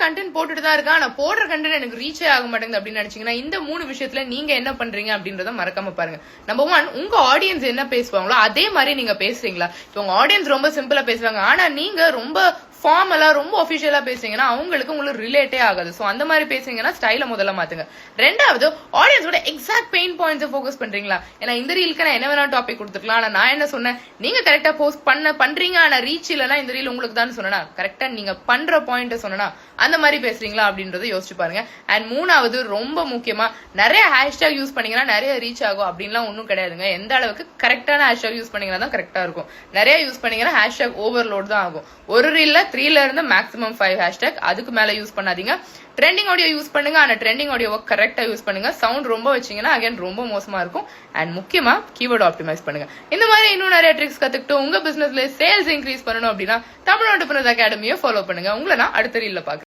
Content போட்டுட்டு தான் இருக்கேன், ஆனா போடுற கண்டென்ட் எனக்கு ரீச்சே ஆக மாட்டேங்குது அப்படின்னு நினைச்சீங்கன்னா இந்த 3 விஷயத்துல நீங்க என்ன பண்றீங்க அப்படின்றத மறக்காம பாருங்க. நம்பர் 1, உங்க ஆடியன்ஸ் என்ன பேசுவாங்களோ அதே மாதிரி நீங்க பேசுறீங்களா? உங்க ஆடியன்ஸ் ரொம்ப சிம்பிளா பேசுவாங்க, ஆனா நீங்க ரொம்ப ஃபார்மலா ரொம்ப ஒபிஷியலா பேசுறீங்கன்னா அவங்களுக்கு உங்களுக்கு ரிலேட்டே ஆகாது. சோ அந்த மாதிரி பேசுறீங்கன்னா ஸ்டைல முதல்ல மாத்துங்க. ரெண்டாவது, ஆடியன்ஸோட எக்ஸாக்ட் பெயின் பாயிண்ட்ஸ் ஃபோக்கஸ் பண்றீங்களா? ஏன்னா இந்த ரீலுக்கு நான் என்ன வேணா டாபிக் கொடுத்துருக்கலாம், ஆனா நான் என்ன சொன்னேன், நீங்க கரெக்டா போஸ்ட் பண்றீங்க, ஆனா ரீச் இல்லனா இந்த ரீல் உங்களுக்கு தான் சொன்னா, கரெக்டா நீங்க பண்ற பாயிண்ட் சொன்னா அந்த மாதிரி பேசுறீங்களா அப்படின்றத யோசிச்சு பாருங்க. அண்ட் மூணாவது, ரொம்ப முக்கியமா, நிறைய ஹேஷ்டாக் யூஸ் பண்ணீங்கன்னா நிறைய ரீச் ஆகும் அப்படின்லாம் ஒன்னும் கிடையாதுங்க. எந்த அளவுக்கு கரெக்டான ஹேஷ்டாக் யூஸ் பண்ணீங்கன்னா தான் கரெக்டா இருக்கும். நிறைய யூஸ் பண்ணீங்கன்னா ஹேஷ்டாக் ஓவர்லோட் தான் ஆகும். ஒரு ரீல்ல 3ல இருந்து மேக்ஸிமம் 5 ஹேஷ்டாக், அதுக்கு மேல யூஸ் பண்ணாதீங்க. ட்ரெண்டிங் ஆடியோ யூஸ் பண்ணுங்க, ஆனா ட்ரெண்டிங் ஆடியோவை கரெக்டா யூஸ் பண்ணுங்க. சவுண்ட் ரொம்ப வச்சீங்கன்னா அகைன் ரொம்ப மோசமா இருக்கும். அண்ட் முக்கியமா கீவேர்ட் ஆப்டிமைஸ் பண்ணுங்க. இந்த மாதிரி இன்னும் நிறைய ட்ரிக்ஸ் கத்துக்கிட்டு உங்க பிசினஸ்ல சேல்ஸ் இன்க்ரீஸ் பண்ணணும் அப்படின்னா தமிழ் என்டர்பிரைஸ் அகாடமியை ஃபாலோ பண்ணுங்க. உங்களை நான் அடுத்த ரீல்ல பாக்குறேன்.